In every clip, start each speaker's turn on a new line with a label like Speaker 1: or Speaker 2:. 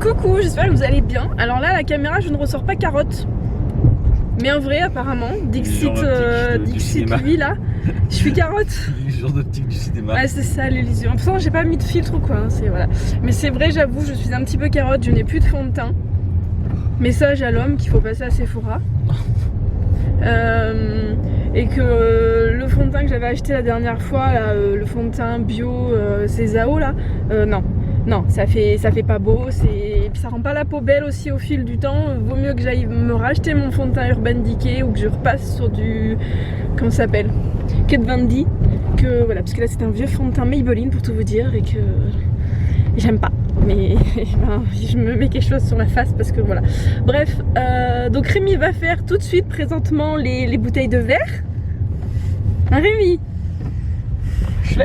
Speaker 1: Coucou, j'espère que vous allez bien. Alors là, la caméra, je ne ressors pas carotte. Mais en vrai, apparemment, Dixit lui là, je suis carotte.
Speaker 2: L'illusion d'optique du cinéma.
Speaker 1: Ouais, c'est ça l'illusion. Pourtant, j'ai pas mis de filtre ou quoi. Hein, voilà. Mais c'est vrai, j'avoue, je suis un petit peu carotte. Je n'ai plus de fond de teint. Message à l'homme qu'il faut passer à Sephora. Et que le fond de teint que j'avais acheté la dernière fois, là, le fond de teint bio Césao là, non, ça fait pas beau, et puis ça rend pas la peau belle aussi au fil du temps. Vaut mieux que j'aille me racheter mon fond de teint Urban Decay ou que je repasse sur du, comment ça s'appelle, Kat Von D, que voilà, parce que là c'est un vieux fond de teint Maybelline pour tout vous dire et que j'aime pas. Mais ben, je me mets quelque chose sur la face parce que voilà. Bref, donc Rémi va faire tout de suite présentement les bouteilles de verre. Hein, Rémi?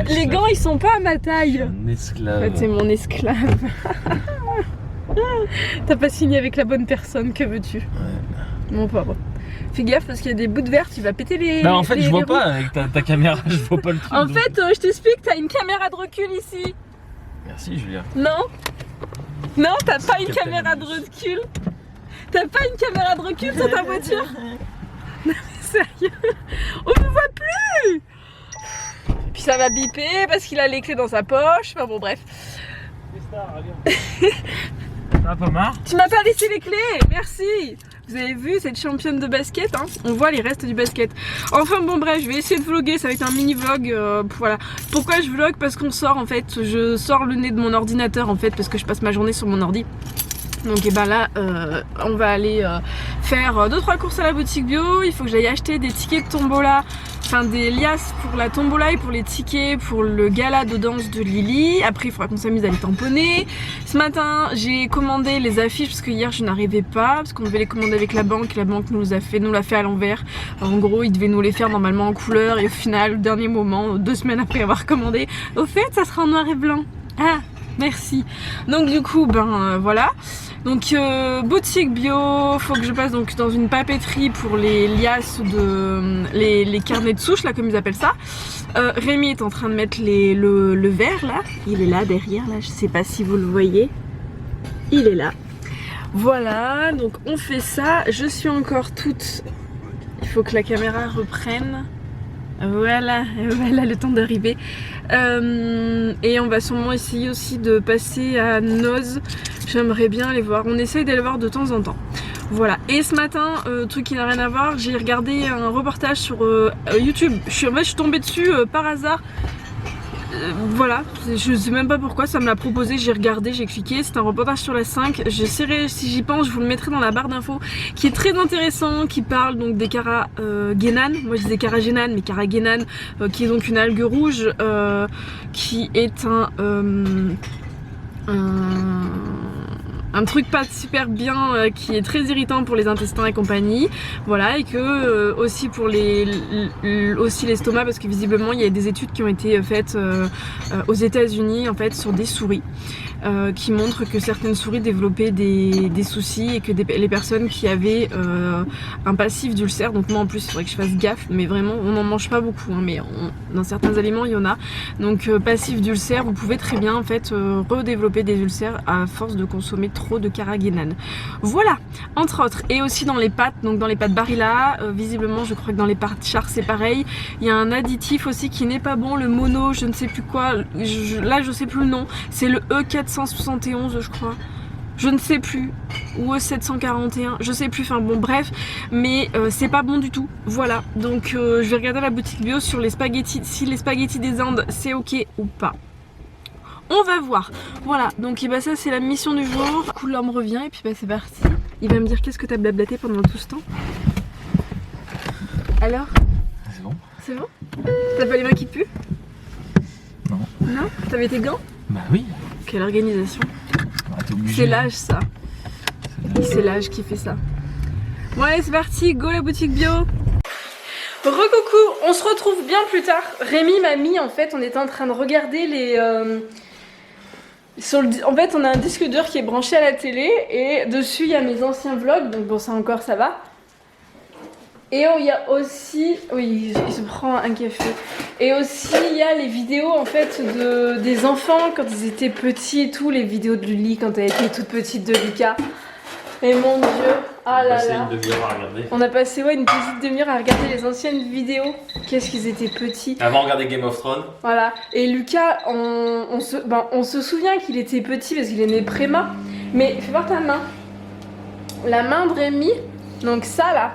Speaker 1: Les gants ils sont pas à ma taille.
Speaker 2: Un esclave.
Speaker 1: En fait, c'est mon esclave. T'as pas signé avec la bonne personne, que veux-tu?
Speaker 2: Ouais.
Speaker 1: Mon pauvre. Fais gaffe parce qu'il y a des bouts de verre, tu vas péter les.
Speaker 2: Bah en fait je vois
Speaker 1: roues.
Speaker 2: pas avec ta caméra, je vois pas le truc.
Speaker 1: En
Speaker 2: donc.
Speaker 1: fait, je t'explique, t'as une caméra de recul ici.
Speaker 2: Merci Julia.
Speaker 1: Non? Non, t'as pas une
Speaker 2: Captain
Speaker 1: caméra de
Speaker 2: Obvious.
Speaker 1: recul. T'as pas une caméra de recul sur ta voiture? Non mais sérieux? On ne voit plus. Puis ça va biper parce qu'il a les clés dans sa poche. Enfin bon bref.
Speaker 2: T'as pas marre?
Speaker 1: Tu m'as pas laissé les clés, merci. Vous avez vu cette championne de basket, hein, on voit les restes du basket. Enfin bon bref, je vais essayer de vlogger, ça va être un mini vlog, voilà. Pourquoi je vlog? Parce qu'on sort en fait, je sors le nez de mon ordinateur en fait, parce que je passe ma journée sur mon ordi. Donc et ben là, on va aller faire 2-3 courses à la boutique bio. Il faut que j'aille acheter des tickets de tombola, enfin des liasses pour la tombola et pour les tickets pour le gala de danse de Lily. Après il faudra qu'on s'amuse à les tamponner. Ce matin j'ai commandé les affiches parce que hier je n'arrivais pas, parce qu'on devait les commander avec la banque nous l'a fait à l'envers. En gros ils devaient nous les faire normalement en couleur et au final au dernier moment, 2 semaines après avoir commandé, au fait ça sera en noir et blanc. Ah merci. Donc du coup ben voilà. Donc boutique bio, faut que je passe donc dans une papeterie pour les liasses de les carnets de souche là comme ils appellent ça. Rémi est en train de mettre le verre là, il est là derrière là, je sais pas si vous le voyez. Il est là. Voilà, donc on fait ça, je suis encore toute, il faut que la caméra reprenne. Voilà, voilà le temps d'arriver. Et on va sûrement essayer aussi de passer à Noz. J'aimerais bien aller voir. On essaye d'aller voir de temps en temps. Voilà. Et ce matin, truc qui n'a rien à voir, j'ai regardé un reportage sur YouTube. Je suis tombée dessus par hasard. Voilà, je sais même pas pourquoi, ça me l'a proposé, j'ai regardé, j'ai cliqué, c'est un reportage sur la 5, j'essaierai, si j'y pense, je vous le mettrai dans la barre d'infos, qui est très intéressant, qui parle donc des Carrageenan, moi je disais Carrageenan, mais Carrageenan, qui est donc une algue rouge, qui est un truc pas super bien, qui est très irritant pour les intestins et compagnie, voilà, et que aussi pour aussi l'estomac, parce que visiblement il y a des études qui ont été faites aux États-Unis en fait sur des souris, qui montrent que certaines souris développaient des soucis et que les personnes qui avaient un passif d'ulcère, donc moi en plus il faudrait que je fasse gaffe, mais vraiment on n'en mange pas beaucoup, hein, mais dans certains aliments il y en a, donc passif d'ulcère, vous pouvez très bien en fait redévelopper des ulcères à force de consommer trop de Carrageenan. Voilà, entre autres. Et aussi dans les pâtes, donc dans les pâtes Barilla, visiblement je crois que dans les pâtes Char c'est pareil, il y a un additif aussi qui n'est pas bon, le mono, je ne sais plus quoi, là je sais plus le nom, c'est le E471 je crois. Je ne sais plus, ou E741, je sais plus, enfin bon bref, mais c'est pas bon du tout, voilà. Donc je vais regarder la boutique bio sur les spaghettis, si les spaghettis des Indes c'est ok ou pas. On va voir. Voilà, donc bah, ça c'est la mission du jour. Du coup l'homme revient et puis bah, c'est parti. Il va me dire qu'est-ce que t'as blablaté pendant tout ce temps. Alors?
Speaker 2: C'est bon?
Speaker 1: C'est bon? T'as pas les mains qui puent?
Speaker 2: Non.
Speaker 1: Non? T'avais tes gants?
Speaker 2: Bah oui.
Speaker 1: Quelle organisation.
Speaker 2: Bah, t'es obligé.
Speaker 1: C'est l'âge ça. C'est l'âge qui fait ça. Bon allez c'est parti, go la boutique bio. Recoucou, on se retrouve bien plus tard. Rémi m'a mis en fait, on était en train de regarder les... En fait on a un disque dur qui est branché à la télé et dessus il y a mes anciens vlogs, donc bon ça encore ça va. Et il y a aussi, oui, il se prend un café. Et aussi, il y a les vidéos en fait des enfants quand ils étaient petits et tout, les vidéos de Lily quand elle était toute petite, de Lucas. Et mon Dieu, ah là là.
Speaker 2: Une demi-heure à regarder.
Speaker 1: On a passé une petite demi-heure à regarder les anciennes vidéos. Qu'est-ce qu'ils étaient petits.
Speaker 2: Avant, regarder Game of Thrones.
Speaker 1: Voilà. Et Lucas, on se souvient qu'il était petit parce qu'il est né préma. Mais fais voir ta main. La main de Rémi, donc ça là.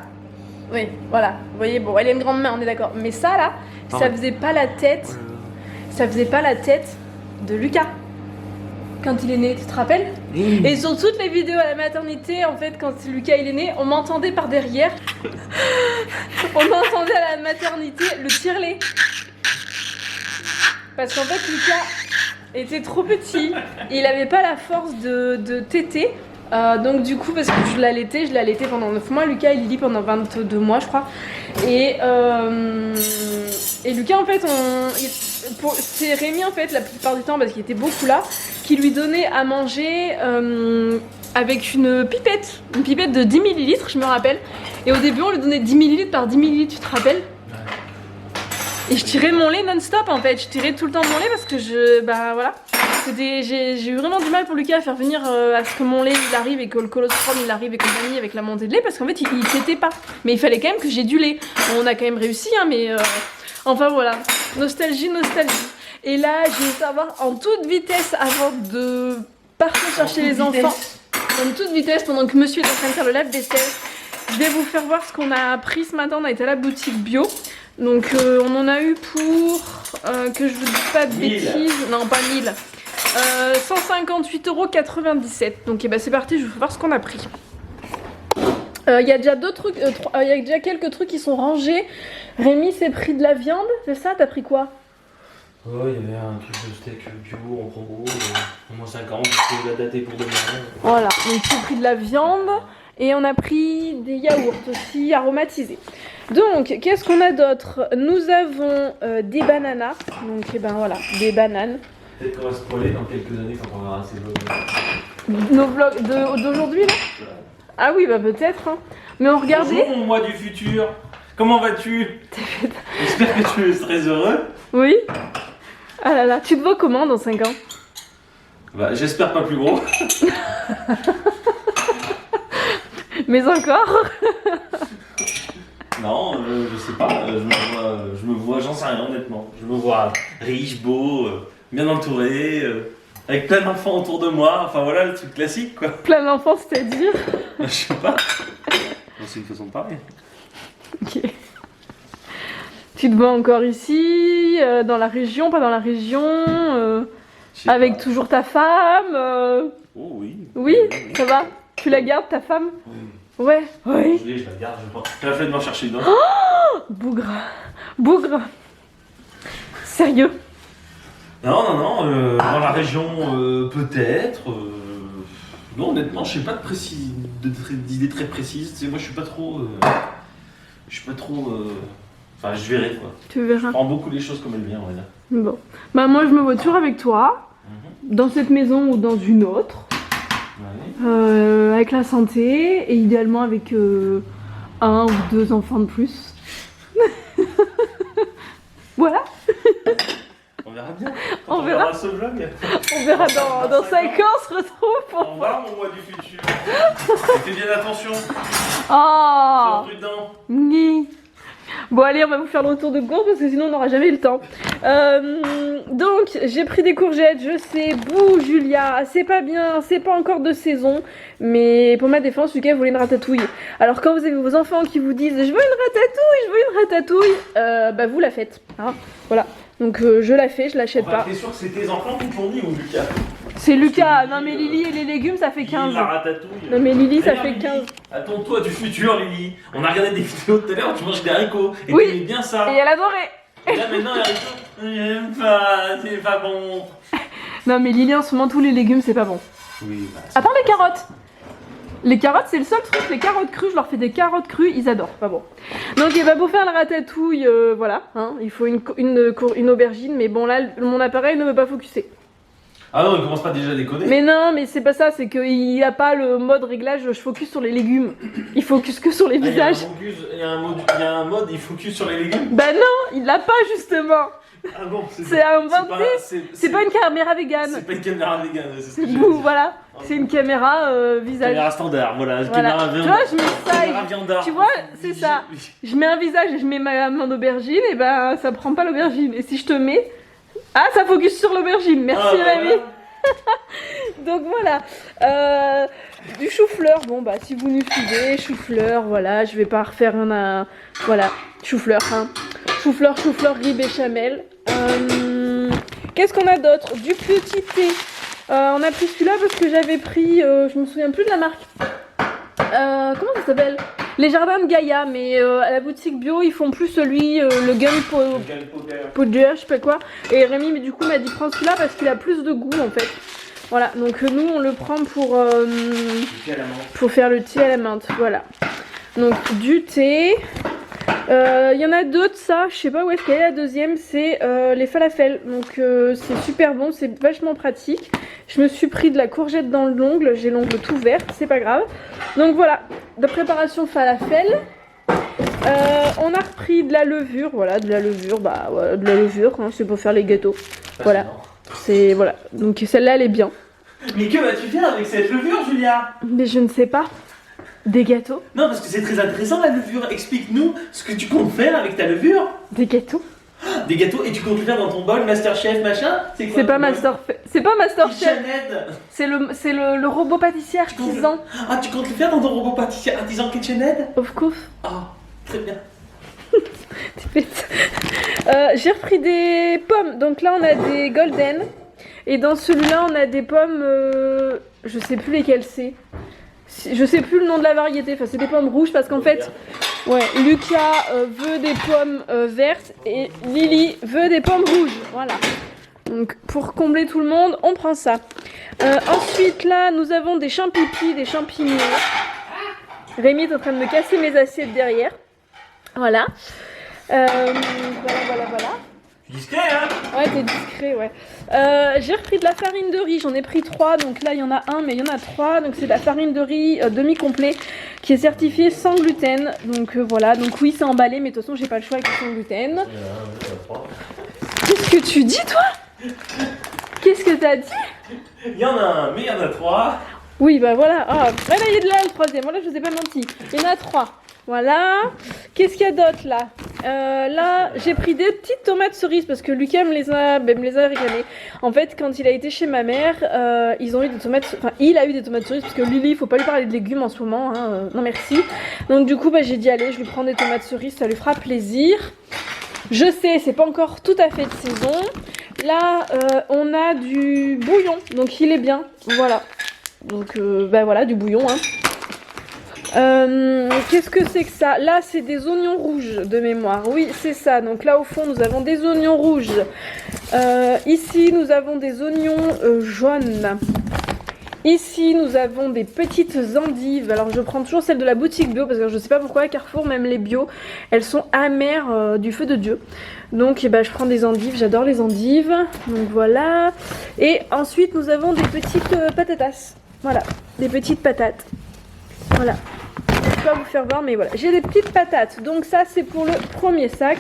Speaker 1: Oui, voilà. Vous voyez, bon, elle a une grande main, on est d'accord. Mais ça là, ça faisait pas la tête. Ça faisait pas la tête de Lucas. Quand il est né, tu te rappelles? Et sur toutes les vidéos à la maternité, en fait, quand Lucas il est né, on m'entendait par derrière. On m'entendait à la maternité le tire-lait. Parce qu'en fait, Lucas était trop petit. Il avait pas la force de téter. Donc du coup, parce que je l'allaitais pendant 9 mois, Lucas il lit pendant 22 mois je crois. Et Lucas en fait, c'est Rémi en fait la plupart du temps, parce qu'il était beaucoup là, qui lui donnait à manger avec une pipette de 10 ml je me rappelle. Et au début on lui donnait 10 ml par 10 ml, tu te rappelles? Et je tirais mon lait non-stop en fait, je tirais tout le temps mon lait parce que voilà. J'ai eu vraiment du mal pour Lucas à faire venir à ce que mon lait il arrive et que le colostrum il arrive et compagnie avec la montée de lait, parce qu'en fait il tétait pas. Mais il fallait quand même que j'ai du lait. Bon, on a quand même réussi hein, mais enfin voilà. Nostalgie. Et là je vais savoir en toute vitesse avant de partir chercher les enfants. En toute vitesse pendant que monsieur est en train de faire le lave-vaisselle. Je vais vous faire voir ce qu'on a pris ce matin. On a été à la boutique bio. Donc on en a eu pour que je vous dise pas de bêtises. Non pas 1000. 158,97 €. Donc c'est parti, je vais vous voir ce qu'on a pris. Il y a déjà deux trucs, il y a déjà quelques trucs qui sont rangés. Rémi s'est pris de la viande, c'est ça? T'as pris quoi?
Speaker 2: Oh, il y avait un truc de steak bio en promo, au moins 50, je vais la dater pour demain.
Speaker 1: Voilà, donc j'ai pris de la viande et on a pris des yaourts aussi aromatisés. Donc, qu'est-ce qu'on a d'autre? Nous avons des bananas, donc voilà, des bananes.
Speaker 2: Peut-être qu'on va se spoiler dans quelques années quand on verra ces vlogs.
Speaker 1: Nos vlogs d'aujourd'hui là? Ah oui, peut-être. Hein. Mais on regardait.
Speaker 2: Bonjour mon moi du futur. Comment vas-tu? J'espère que tu es très heureux.
Speaker 1: Oui. Ah là là, tu te vois comment dans 5 ans?
Speaker 2: J'espère pas plus gros.
Speaker 1: Mais encore?
Speaker 2: Non, je sais pas. Je me vois, j'en sais rien honnêtement. Je me vois riche, beau, bien entouré, avec plein d'enfants autour de moi. Enfin voilà le truc classique quoi.
Speaker 1: Plein d'enfants, c'est-à-dire?
Speaker 2: Je sais pas. C'est une façon de parler.
Speaker 1: Ok. Tu te vois encore ici, dans la région, pas dans la région, avec toujours ta femme
Speaker 2: Oh oui.
Speaker 1: Oui, ça va? Tu la gardes ta femme?
Speaker 2: Oui.
Speaker 1: Ouais. Oui.
Speaker 2: Je la garde, je pense. Tu as fait de m'en chercher une autre.
Speaker 1: Oh, bougre. Sérieux?
Speaker 2: Non, dans la région peut-être. Non, honnêtement, je sais pas d'idées très précises. Tu sais, moi, je suis pas trop. Enfin, je verrai quoi.
Speaker 1: Tu verras.
Speaker 2: Je prends beaucoup les choses comme elles viennent, on va dire.
Speaker 1: Bon. Moi, je me vois toujours avec toi, dans cette maison ou dans une autre, avec la santé et idéalement avec 1 ou 2 enfants de plus. Voilà.
Speaker 2: On verra bien.
Speaker 1: On verra
Speaker 2: ce vlog.
Speaker 1: On verra dans 5 ans, on se retrouve pour.
Speaker 2: Au revoir, mon moi du futur. Fais bien attention.
Speaker 1: Oh.
Speaker 2: Sois prudent.
Speaker 1: Ni. Bon allez, on va vous faire le retour de course parce que sinon on n'aura jamais le temps. Donc j'ai pris des courgettes, je sais, bouh Julia, c'est pas bien, c'est pas encore de saison. Mais pour ma défense, Lucas voulait une ratatouille. Alors quand vous avez vos enfants qui vous disent je veux une ratatouille, vous la faites. Hein, voilà. Donc je la fais, je l'achète pas.
Speaker 2: T'es sûr que c'est tes enfants qui t'ont dit ou Lucas?
Speaker 1: C'est Lucas, non mais Lily et les légumes ça fait 15.
Speaker 2: La ratatouille.
Speaker 1: Non mais Lily ça
Speaker 2: D'ailleurs,
Speaker 1: fait
Speaker 2: Lily,
Speaker 1: 15.
Speaker 2: Attends-toi du futur Lily. On a regardé des vidéos tout à l'heure où tu manges des haricots. Et
Speaker 1: Oui.
Speaker 2: t'aimais bien ça.
Speaker 1: Et elle adorait.
Speaker 2: Et là maintenant les haricots, j'aime pas, c'est pas bon.
Speaker 1: Non mais Lily en ce moment tous les légumes c'est pas bon.
Speaker 2: Oui,
Speaker 1: Attends les carottes. Les carottes c'est le seul truc, les carottes crues, je leur fais des carottes crues, ils adorent, pas bon. Donc pour faire la ratatouille, voilà, hein, il faut une aubergine, mais bon là mon appareil ne veut pas focuser.
Speaker 2: Ah non, il commence pas déjà à déconner.
Speaker 1: Mais non, mais c'est pas ça, c'est qu'il n'y a pas le mode réglage, je focus sur les légumes. Il focus que sur les visages.
Speaker 2: Il y a un mode, il focus sur les légumes.
Speaker 1: Bah non, il l'a pas justement.
Speaker 2: Ah bon,
Speaker 1: C'est inventé. C'est pas une caméra vegan.
Speaker 2: C'est pas une caméra vegan, c'est ce que
Speaker 1: Voilà, c'est une caméra visage.
Speaker 2: Caméra standard, voilà.
Speaker 1: Voilà.
Speaker 2: Caméra
Speaker 1: Tu vois, je mets ça.
Speaker 2: Caméra viandard.
Speaker 1: Tu vois, c'est ça. Je mets un visage et je mets ma main d'aubergine, et ben ça prend pas l'aubergine. Et si je te mets. Ah, ça focus sur l'aubergine, merci Rémi. Donc voilà. Du chou-fleur, bon bah si vous nous suivez, chou-fleur, voilà, je vais pas refaire un. Voilà, chou-fleur, hein. Chou-fleur, riz béchamel. Qu'est-ce qu'on a d'autre? Du petit thé. On a pris celui-là parce que j'avais pris, je me souviens plus de la marque. Comment ça s'appelle? Les jardins de Gaïa, mais à la boutique bio ils font plus celui, le Gunpowder, je sais pas quoi. Et Rémi mais du coup m'a dit prends celui-là parce qu'il a plus de goût en fait. Voilà, donc nous on le prend pour faire le thé à la menthe, voilà. Donc du thé. Il y en a d'autres, ça, je sais pas où est-ce qu'elle est la deuxième, c'est les falafels. Donc c'est super bon, c'est vachement pratique. Je me suis pris de la courgette dans l'ongle, j'ai l'ongle tout vert, c'est pas grave. Donc voilà, de préparation falafel. On a repris de la levure, voilà, de la levure, bah ouais, de la levure, hein, c'est pour faire les gâteaux. Voilà, c'est voilà. Donc celle-là elle est bien.
Speaker 2: Mais que vas-tu faire avec cette levure, Julia?
Speaker 1: Mais je ne sais pas. Des gâteaux?
Speaker 2: Non, parce que c'est très intéressant la levure. Explique-nous ce que tu comptes faire avec ta levure.
Speaker 1: Des gâteaux?
Speaker 2: Des gâteaux, et tu comptes le faire dans ton bol Masterchef machin? C'est quoi?
Speaker 1: C'est pas Masterchef. C'est pas Masterchef.
Speaker 2: KitchenAid.
Speaker 1: C'est le robot pâtissier artisan.
Speaker 2: Ah, tu comptes le faire dans ton robot pâtissier artisan KitchenAid?
Speaker 1: Of course.
Speaker 2: Ah, très bien.
Speaker 1: J'ai repris des pommes. Donc là on a des golden. Et dans celui-là on a des pommes. Je sais plus lesquelles c'est. Je sais plus le nom de la variété, enfin c'est des pommes rouges parce qu'en fait, ouais, Lucas veut des pommes vertes et Lily veut des pommes rouges, voilà. Donc pour combler tout le monde, on prend ça. Ensuite là, nous avons des champipis, des champignons. Rémi est en train de me casser mes assiettes derrière, voilà. Voilà.
Speaker 2: Discret, hein?
Speaker 1: Ouais, t'es discret, ouais. J'ai repris de la farine de riz, j'en ai pris 3, donc là il y en a un, mais il y en a 3. Donc c'est de la farine de riz demi-complet qui est certifiée sans gluten. Donc voilà, donc oui, c'est emballé, mais de toute façon j'ai pas le choix avec le sans gluten. Qu'est-ce que tu dis, toi? Qu'est-ce que t'as dit?
Speaker 2: Il y en a un, mais il y en a 3.
Speaker 1: Oui, bah voilà. Ah, là il est de là le troisième, voilà, je vous ai pas menti. Il y en a 3. Voilà. Qu'est-ce qu'il y a d'autre là? Là, j'ai pris des petites tomates cerises parce que Lucas me les a réclamées. En fait, quand il a été chez ma mère, ils ont eu des tomates. Enfin, il a eu des tomates cerises parce que Lily, faut pas lui parler de légumes en ce moment. Hein, non merci. Donc du coup, bah, j'ai dit allez, je lui prends des tomates cerises, ça lui fera plaisir. Je sais, c'est pas encore tout à fait de saison. Là, on a du bouillon, donc il est bien. Voilà. Donc, bah voilà, du bouillon. Hein. Qu'est-ce que c'est que ça? Là c'est des oignons rouges de mémoire. Oui c'est ça. Donc là au fond nous avons des oignons rouges. Ici nous avons des oignons jaunes. Ici nous avons des petites endives. Alors je prends toujours celle de la boutique bio parce que je sais pas pourquoi à Carrefour même les bio elles sont amères du feu de Dieu. Donc bah, je prends des endives, j'adore les endives. Donc voilà. Et ensuite nous avons des petites patatas. Voilà, des petites patates. Voilà, je ne vais pas vous faire voir mais voilà, j'ai des petites patates. Donc ça c'est pour le premier sac.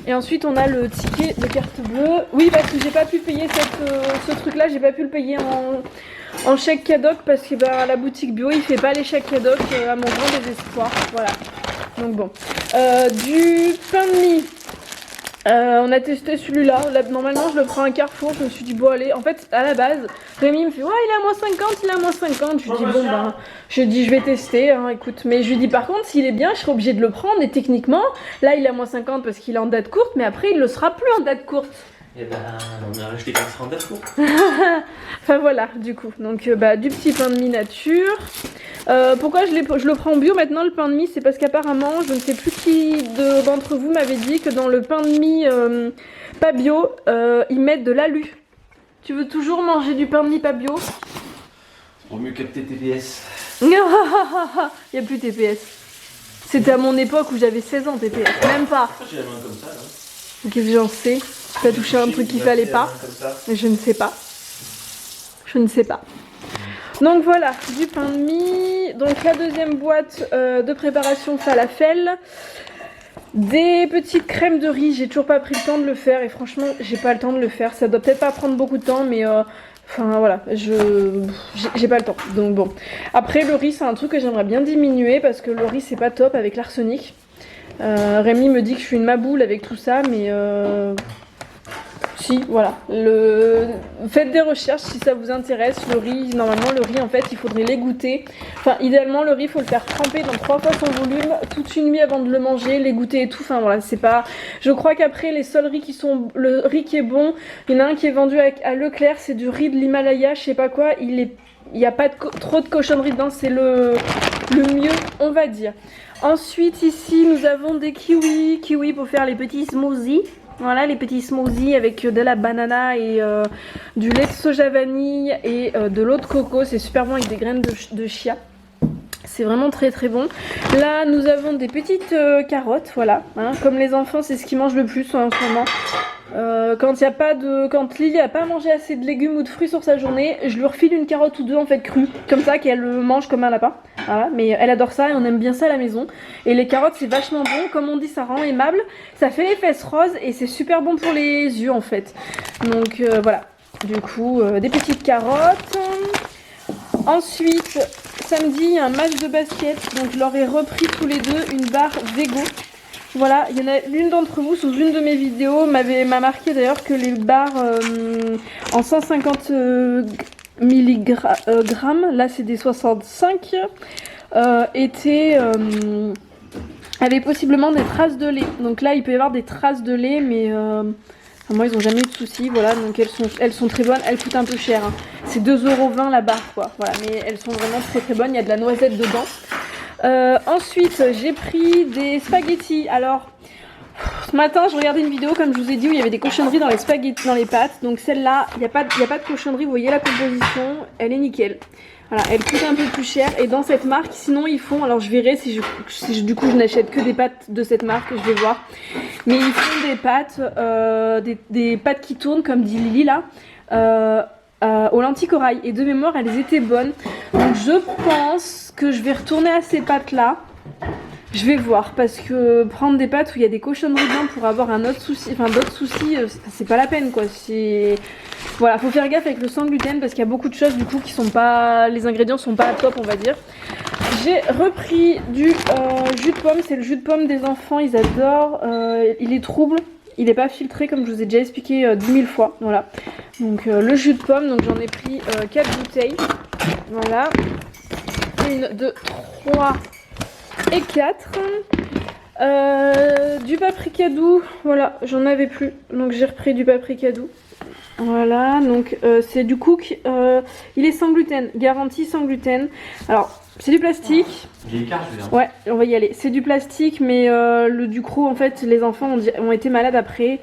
Speaker 1: Et ensuite on a le ticket de carte bleue. Oui parce que j'ai pas pu payer ce truc là, j'ai pas pu le payer en chèque cadoc parce que bah, la boutique bio il fait pas les chèques cadoc à mon grand désespoir. Voilà, donc bon. Du pain de mie. On a testé celui-là, normalement je le prends à Carrefour, je me suis dit bon allez, en fait à la base Rémi me fait ouais il est à moins 50, il est à moins 50, je lui dis bon ben, je dis je vais tester, hein, écoute, mais je lui dis par contre s'il est bien je serai obligée de le prendre et techniquement là il est à moins 50 parce qu'il est en date courte mais après il le sera plus en date courte.
Speaker 2: Et ben on a racheté 400 date courte.
Speaker 1: Enfin voilà du coup, donc bah du petit pain de mie nature. Pourquoi je le prends bio maintenant le pain de mie? C'est parce qu'apparemment, je ne sais plus qui d'entre vous m'avait dit que dans le pain de mie pas bio, ils mettent de l'alu. Tu veux toujours manger du pain de mie pas bio?
Speaker 2: Pour mieux capter TPS.
Speaker 1: Il n'y a plus TPS. C'était à mon époque où j'avais 16 ans TPS, même pas.
Speaker 2: J'ai la main comme ça, là.
Speaker 1: Qu'est-ce que j'en sais? Tu as touché un truc qu'il fallait pas. Mais je ne sais pas. Je ne sais pas. Donc voilà, du pain de mie. Donc la deuxième boîte de préparation falafel. Des petites crèmes de riz, j'ai toujours pas pris le temps de le faire et franchement j'ai pas le temps de le faire. Ça doit peut-être pas prendre beaucoup de temps mais enfin voilà, j'ai pas le temps. Donc bon. Après le riz c'est un truc que j'aimerais bien diminuer parce que le riz c'est pas top avec l'arsenic. Rémi me dit que je suis une maboule avec tout ça mais si voilà. Faites des recherches si ça vous intéresse. Le riz, normalement le riz en fait il faudrait l'égoutter. Enfin idéalement le riz il faut le faire tremper dans 3 fois son volume toute une nuit avant de le manger, l'égoutter et tout. Enfin voilà c'est pas. Je crois qu'après les seuls riz qui sont. Le riz qui est bon, il y en a un qui est vendu à Leclerc, c'est du riz de l'Himalaya, je sais pas quoi, il y a pas trop de cochonneries dedans, c'est le mieux on va dire. Ensuite ici nous avons des kiwis pour faire les petits smoothies. Voilà les petits smoothies avec de la banana et du lait de soja vanille et de l'eau de coco. C'est super bon avec des graines de chia. C'est vraiment très très bon. Là nous avons des petites carottes, voilà. Hein, comme les enfants c'est ce qu'ils mangent le plus en ce moment. Quand Lily a pas mangé assez de légumes ou de fruits sur sa journée, je lui refile une carotte ou deux en fait crue, comme ça qu'elle le mange comme un lapin. Voilà, mais elle adore ça et on aime bien ça à la maison. Et les carottes c'est vachement bon, comme on dit ça rend aimable, ça fait les fesses roses et c'est super bon pour les yeux en fait. Donc voilà, du coup des petites carottes. Ensuite samedi il y a un match de basket, donc je leur ai repris tous les deux une barre Vego. Voilà, il y en a l'une d'entre vous sous une de mes vidéos m'a marqué d'ailleurs que les barres en 150 milligrammes, là c'est des 65, avaient possiblement des traces de lait. Donc là il peut y avoir des traces de lait mais moi ils ont jamais eu de soucis, voilà, donc elles sont très bonnes, elles coûtent un peu cher. Hein. C'est 2,20€ la barre quoi, voilà, mais elles sont vraiment très très bonnes, il y a de la noisette dedans. Ensuite j'ai pris des spaghettis. Alors ce matin je regardais une vidéo comme je vous ai dit où il y avait des cochonneries dans les spaghettis, dans les pâtes. Donc celle-là il n'y a pas de cochonnerie, vous voyez la composition, elle est nickel. Voilà, elle coûte un peu plus cher et dans cette marque sinon ils font, alors je verrai si du coup je n'achète que des pâtes de cette marque, je vais voir. Mais ils font des pâtes, des pâtes qui tournent comme dit Lily là. Aux lentilles corail et de mémoire elles étaient bonnes, donc je pense que je vais retourner à ces pâtes là. Je vais voir parce que prendre des pâtes où il y a des cochonneries dedans pour avoir un autre souci, enfin d'autres soucis, c'est pas la peine quoi. Voilà, faut faire gaffe avec le sans gluten parce qu'il y a beaucoup de choses du coup qui sont pas, les ingrédients sont pas top on va dire. J'ai repris du jus de pomme, c'est le jus de pomme des enfants, ils adorent, il est trouble. Il n'est pas filtré comme je vous ai déjà expliqué 10 000 fois, voilà. Donc le jus de pomme, donc j'en ai pris 4 bouteilles, voilà. 1, 2, 3 et 4. Du paprika doux, voilà, j'en avais plus, donc j'ai repris du paprika doux. Voilà, donc c'est du cook, il est sans gluten, garantie sans gluten. Alors, c'est du plastique.
Speaker 2: J'ai les cartes, je viens.
Speaker 1: Ouais, on va y aller. C'est du plastique, mais le ducro, en fait, les enfants ont été malades après.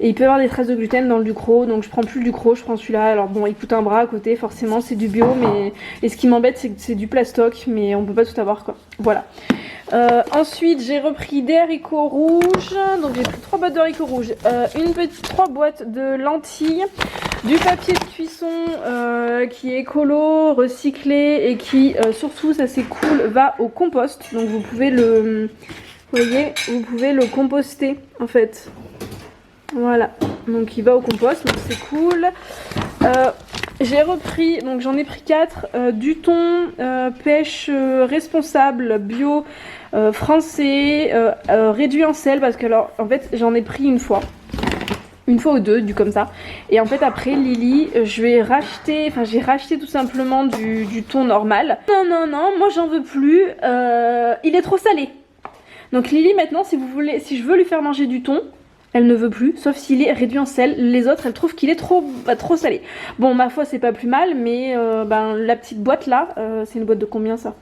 Speaker 1: Et il peut y avoir des traces de gluten dans le ducro, donc je prends plus le ducro, je prends celui-là. Alors bon, il coûte un bras à côté, forcément, c'est du bio, mais et ce qui m'embête, c'est que c'est du plastoc, mais on peut pas tout avoir, quoi. Voilà. Ensuite, j'ai repris des haricots rouges, donc j'ai pris 3 boîtes de haricots rouges, 3 boîtes de lentilles, du papier de cuisson qui est écolo, recyclé et qui, surtout, ça c'est cool, va au compost. Donc vous pouvez vous voyez, vous pouvez le composter en fait. Voilà, donc il va au compost, donc c'est cool. J'ai repris, donc j'en ai pris 4, du thon, pêche responsable, bio, français, réduit en sel, parce que alors en fait j'en ai pris une fois ou deux, comme ça. Et en fait après Lily, j'ai racheté tout simplement du thon normal. Non, moi j'en veux plus, il est trop salé. Donc Lily maintenant si je veux lui faire manger du thon, elle ne veut plus, sauf s'il est réduit en sel. Les autres, elle trouve qu'il est trop salé. Bon, ma foi, c'est pas plus mal, mais la petite boîte là, c'est une boîte de combien ça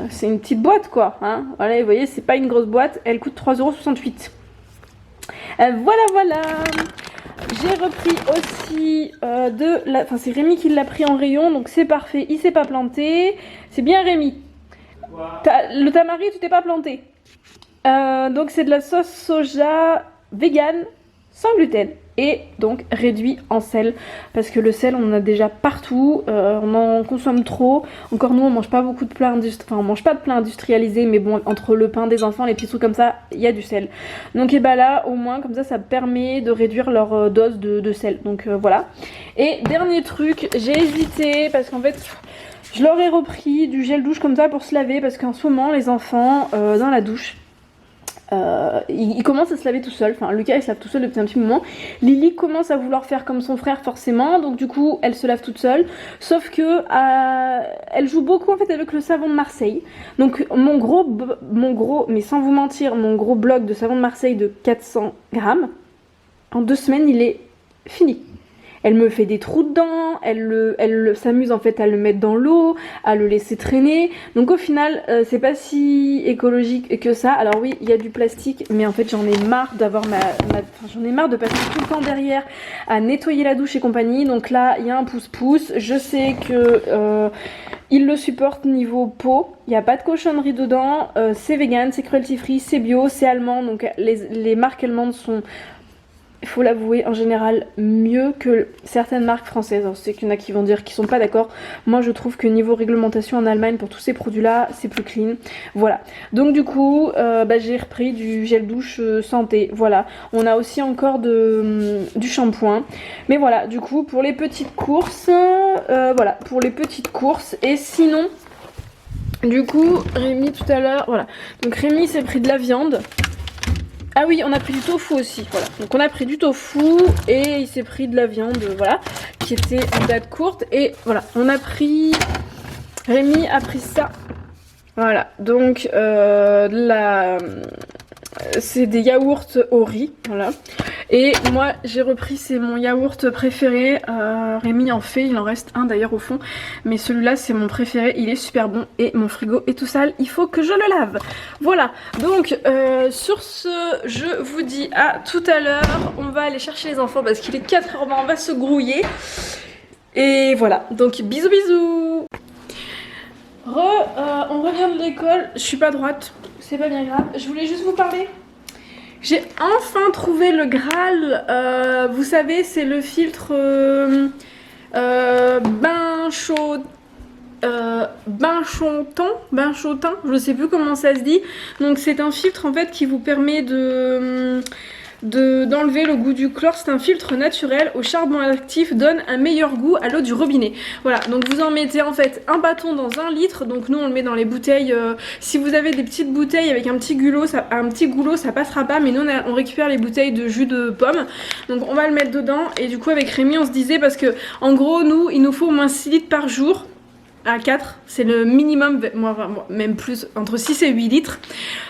Speaker 1: c'est une petite boîte quoi. Hein, voilà, vous voyez, c'est pas une grosse boîte. Elle coûte 3,68 €. Voilà. J'ai repris aussi enfin, c'est Rémi qui l'a pris en rayon, donc c'est parfait. Il s'est pas planté. C'est bien Rémi. Le tamari, tu t'es pas planté. Donc c'est de la sauce soja vegan sans gluten. et donc réduit en sel parce que le sel on en a déjà partout, on en consomme trop. Encore nous on mange pas beaucoup de plats on mange pas de plats industrialisés, mais bon, entre le pain des enfants, les petits trucs comme ça, il y a du sel. Donc et bah là au moins comme ça permet de réduire leur dose de sel. Donc voilà. Et dernier truc, j'ai hésité parce qu'en fait je leur ai repris du gel douche comme ça pour se laver parce qu'en ce moment les enfants dans la douche il commence à se laver tout seul, enfin Lucas il se lave tout seul depuis un petit moment. Lily commence à vouloir faire comme son frère forcément, donc du coup elle se lave toute seule, sauf que elle joue beaucoup en fait avec le savon de Marseille. Donc mon gros, mais sans vous mentir, mon gros bloc de savon de Marseille de 400 grammes, en 2 semaines il est fini. Elle me fait des trous dedans, elle s'amuse en fait à le mettre dans l'eau, à le laisser traîner. Donc au final, c'est pas si écologique que ça. Alors oui, il y a du plastique, mais en fait j'en ai marre d'avoir j'en ai marre de passer tout le temps derrière à nettoyer la douche et compagnie. Donc là, il y a un pouce-pouce. Je sais que il le supporte niveau peau. Il n'y a pas de cochonnerie dedans. C'est vegan, c'est cruelty free, c'est bio, c'est allemand. Donc les marques allemandes sont, il faut l'avouer, en général mieux que certaines marques françaises. Alors, c'est qu'il y en a qui vont dire qu'ils sont pas d'accord. Moi je trouve que niveau réglementation en Allemagne pour tous ces produits là c'est plus clean. Voilà, donc du coup j'ai repris du gel douche santé. Voilà, on a aussi encore du shampoing, mais voilà, du coup pour les petites courses, voilà pour les petites courses. Et sinon du coup Rémi tout à l'heure, voilà, donc Rémi s'est pris de la viande. Ah oui, on a pris du tofu aussi, voilà. Donc on a pris du tofu et il s'est pris de la viande, voilà, qui était en date courte. Et voilà, on a pris... Rémi a pris ça. Voilà, donc c'est des yaourts au riz, voilà. Et moi j'ai repris, c'est mon yaourt préféré. Rémi en fait, il en reste un d'ailleurs au fond, mais celui-là c'est mon préféré, il est super bon et mon frigo est tout sale, il faut que je le lave. Voilà, donc sur ce, je vous dis à tout à l'heure. On va aller chercher les enfants parce qu'il est 4h20, on va se grouiller. Et voilà, donc bisous bisous. On revient de l'école, je suis pas droite, c'est pas bien grave. Je voulais juste vous parler. J'ai enfin trouvé le Graal. Vous savez, c'est le filtre bain chaud. Bain chaudin, je sais plus comment ça se dit. Donc c'est un filtre en fait qui vous permet d'enlever le goût du chlore. C'est un filtre naturel au charbon actif, donne un meilleur goût à l'eau du robinet. Voilà, donc vous en mettez en fait un bâton dans 1 litre. Donc nous on le met dans les bouteilles. Si vous avez des petites bouteilles avec un petit goulot, ça passera pas. Mais nous on récupère les bouteilles de jus de pomme. Donc on va le mettre dedans. Et du coup avec Rémi on se disait, parce que en gros nous il nous faut au moins 6 litres par jour. À 4, c'est le minimum, moi même plus, entre 6 et 8 litres,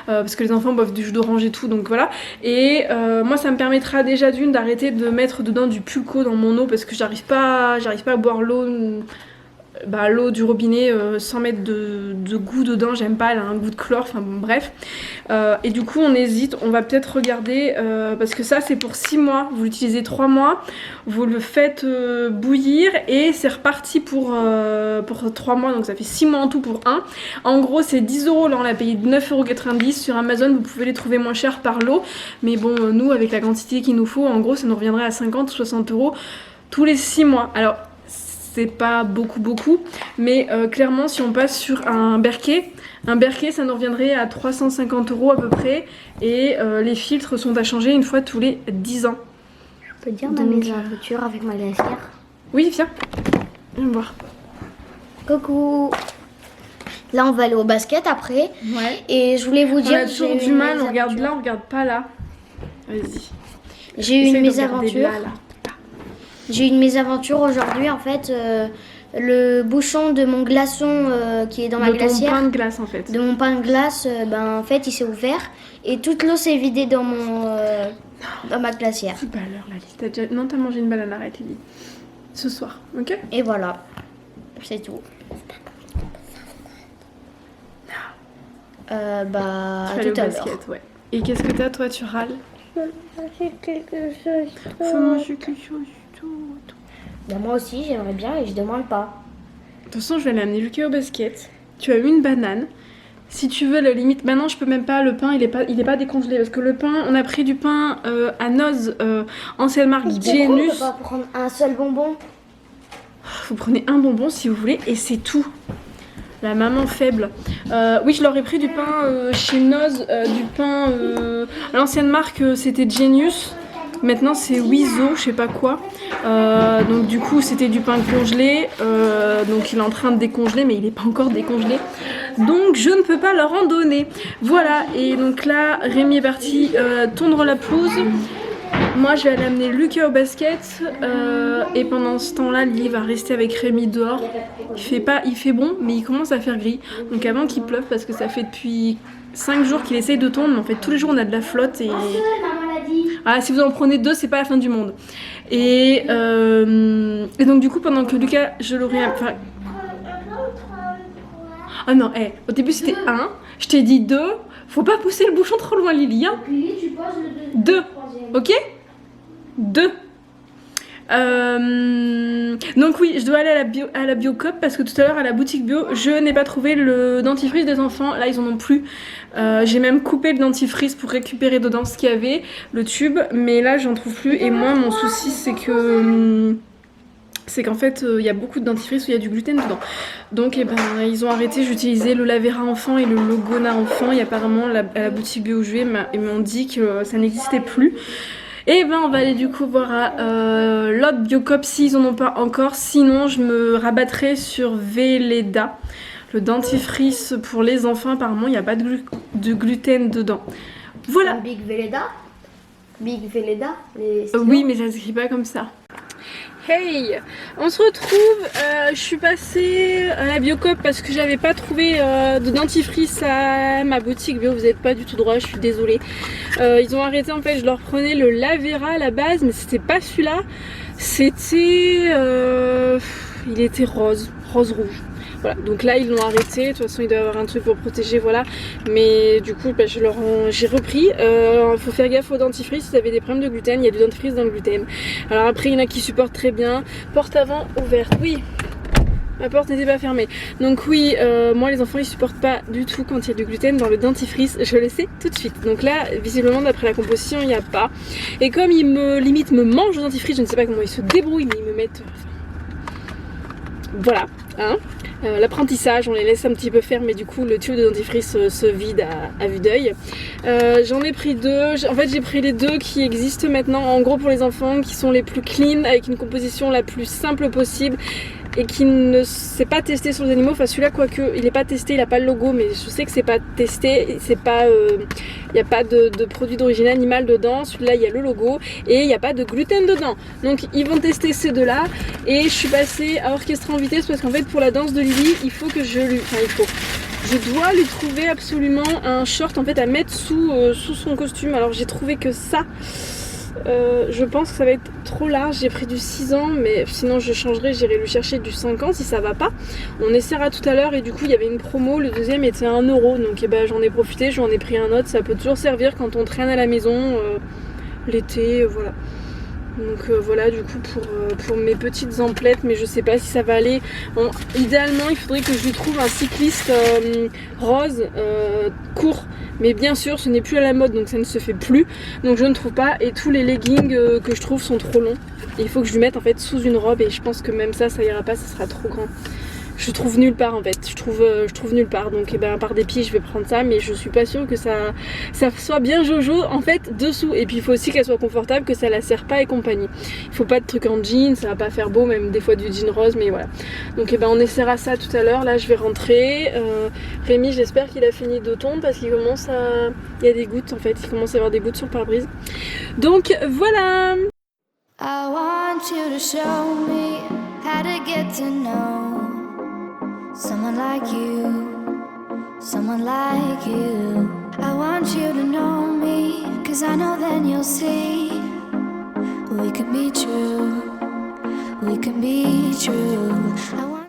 Speaker 1: parce que les enfants boivent du jus d'orange et tout, donc voilà. Et moi ça me permettra déjà d'arrêter de mettre dedans du pulco dans mon eau, parce que j'arrive pas à boire l'eau du robinet sans mettre de goût dedans, j'aime pas, elle a un goût de chlore, enfin bon bref. Et du coup on hésite, on va peut-être regarder, parce que ça c'est pour 6 mois, vous l'utilisez 3 mois, vous le faites bouillir et c'est reparti pour 3 mois, donc ça fait 6 mois en tout pour un. En gros c'est 10 €, là on l'a payé 9,90 € sur Amazon, vous pouvez les trouver moins cher par lot, mais bon nous avec la quantité qu'il nous faut, en gros ça nous reviendrait à 50 ou 60 € tous les 6 mois. Alors c'est pas beaucoup, mais clairement si on passe sur un Berkey ça nous reviendrait à 350 € à peu près, et les filtres sont à changer une fois tous les 10 ans.
Speaker 3: Je peux dire ma mésaventure avec ma glacière?
Speaker 1: Oui, viens me voir.
Speaker 3: Coucou. Là on va aller au basket après.
Speaker 1: Ouais.
Speaker 3: Et je voulais vous dire,
Speaker 1: on a toujours du mal, on regarde là, on regarde pas là. Vas-y.
Speaker 3: J'ai eu une mésaventure. J'ai eu une mésaventure aujourd'hui en fait. Le bouchon de mon glaçon qui est dans ma glacière.
Speaker 1: De mon pain de glace en fait.
Speaker 3: De mon pain de glace, en fait il s'est ouvert et toute l'eau s'est vidée dans ma glacière.
Speaker 1: C'est pas l'heure là, non t'as mangé une banane, arrête Lily. Ce soir, ok?
Speaker 3: Et voilà, c'est tout.
Speaker 1: Tu vas
Speaker 3: Tout
Speaker 1: aller au
Speaker 3: à l'heure.
Speaker 1: basket, ouais. Et qu'est-ce que t'as toi, tu râles?
Speaker 3: Faut manger quelque chose.
Speaker 1: Faut manger quelque chose, tout.
Speaker 3: Ben, moi aussi j'aimerais bien et je demande pas.
Speaker 1: De toute façon je vais aller amener Lucas au basket. Tu as eu une banane. Si tu veux, la limite, maintenant je peux même pas, le pain il est pas décongelé parce que le pain, on a pris du pain à Noz, ancienne marque Genius.
Speaker 3: On peut pas prendre un seul bonbon.
Speaker 1: Vous prenez un bonbon si vous voulez et c'est tout. La maman faible. Oui, je leur ai pris du pain chez Noz, du pain à l'ancienne marque c'était Genius. Maintenant c'est Wizo, je sais pas quoi. Donc du coup c'était du pain congelé. Donc il est en train de décongeler mais il n'est pas encore décongelé. Donc je ne peux pas leur en donner. Voilà, et donc là Rémi est parti tondre la pelouse. Moi je vais aller amener Lucas au basket et pendant ce temps-là Lily va rester avec Rémi dehors. Il fait bon mais il commence à faire gris. Donc avant qu'il pleuve parce que ça fait depuis 5 jours qu'il essaye de tondre mais en fait tous les jours on a de la flotte et... Ah, si vous en prenez 2 c'est pas la fin du monde. Et donc du coup pendant que Lucas je l'aurais... Enfin... Ah non, au début c'était 1, je t'ai dit 2. Faut pas pousser le bouchon trop loin Lily hein. 2, ok 2. Donc oui, je dois aller à la Biocop parce que tout à l'heure à la boutique bio, je n'ai pas trouvé le dentifrice des enfants. Là, ils en ont plus. J'ai même coupé le dentifrice pour récupérer dedans ce qu'il y avait, le tube. Mais là, j'en trouve plus. Et moi, mon souci, c'est qu'en fait, il y a beaucoup de dentifrice où il y a du gluten dedans. Donc, ils ont arrêté. J'utilisais le Lavera enfant et le Logona enfant. Et apparemment, à la boutique bio où je vais, ils m'ont dit que ça n'existait plus. Et on va aller du coup voir à l'autre Biocop s'ils en ont pas encore. Sinon, je me rabattrai sur Velleda, le dentifrice pour les enfants. Apparemment, il n'y a pas de gluten dedans. Voilà.
Speaker 3: Big Velleda.
Speaker 1: Oui, mais ça s'écrit pas comme ça. Hey, on se retrouve, je suis passée à la Biocop parce que j'avais pas trouvé de dentifrice à ma boutique bio, vous n'êtes pas du tout droit, je suis désolée. Ils ont arrêté en fait, je leur prenais le Lavera à la base mais c'était pas celui-là, c'était... il était rose-rouge. Voilà, donc là ils l'ont arrêté, de toute façon il doit y avoir un truc pour protéger, voilà. Mais du coup j'ai repris, faut faire gaffe au dentifrice, si vous avez des problèmes de gluten, il y a du dentifrice dans le gluten. Alors après il y en a qui supportent très bien, porte avant ouverte, oui. Ma porte n'était pas fermée. Donc oui, moi les enfants ils supportent pas du tout quand il y a du gluten dans le dentifrice, je le sais tout de suite. Donc là, visiblement d'après la composition, il n'y a pas. Et comme ils me mangent le dentifrice, je ne sais pas comment ils se débrouillent, mais ils me mettent... Voilà, hein. L'apprentissage, on les laisse un petit peu faire, mais du coup le tube de dentifrice se vide à vue d'œil. J'en ai pris 2, en fait j'ai pris les 2 qui existent maintenant en gros pour les enfants, qui sont les plus clean, avec une composition la plus simple possible et qui ne s'est pas testé sur les animaux. Enfin celui-là quoique il n'est pas testé, il n'a pas le logo, mais je sais que c'est pas testé, c'est pas, il n'y a pas de produit d'origine animale dedans. Celui-là il y a le logo et il n'y a pas de gluten dedans. Donc ils vont tester ces 2 là et je suis passée à orchestrer en vitesse parce qu'en fait pour la danse de Lily il faut que je dois lui trouver absolument un short en fait à mettre sous son costume. Alors j'ai trouvé que ça je pense que ça va être trop large. J'ai pris du 6 ans mais sinon je changerai, j'irai lui chercher du 5 ans si ça va pas. On essaiera tout à l'heure et du coup il y avait une promo, le deuxième était 1 €. Donc j'en ai profité, j'en ai pris un autre. Ça peut toujours servir quand on traîne à la maison l'été, voilà. Donc voilà du coup pour mes petites emplettes, mais je sais pas si ça va aller. Bon, idéalement il faudrait que je lui trouve un cycliste rose court, mais bien sûr ce n'est plus à la mode donc ça ne se fait plus, donc je ne trouve pas. Et tous les leggings que je trouve sont trop longs et il faut que je lui mette en fait sous une robe et je pense que même ça ira pas, ça sera trop grand. Je trouve nulle part en fait, je trouve nulle part, donc par dépit je vais prendre ça, mais je suis pas sûre que ça soit bien jojo en fait dessous. Et puis il faut aussi qu'elle soit confortable, que ça la serre pas et compagnie. Il faut pas de trucs en jean, ça va pas faire beau, même des fois du jean rose, mais voilà. Donc on essaiera ça tout à l'heure. Là je vais rentrer. Rémi j'espère qu'il a fini de tondre parce qu'il commence à... Il y a des gouttes en fait, il commence à y avoir des gouttes sur le pare-brise. Donc voilà.
Speaker 4: I want you to show me how to get to know someone like you, someone like you. I want you to know me, 'cause I know then you'll see we can be true, we can be true. I want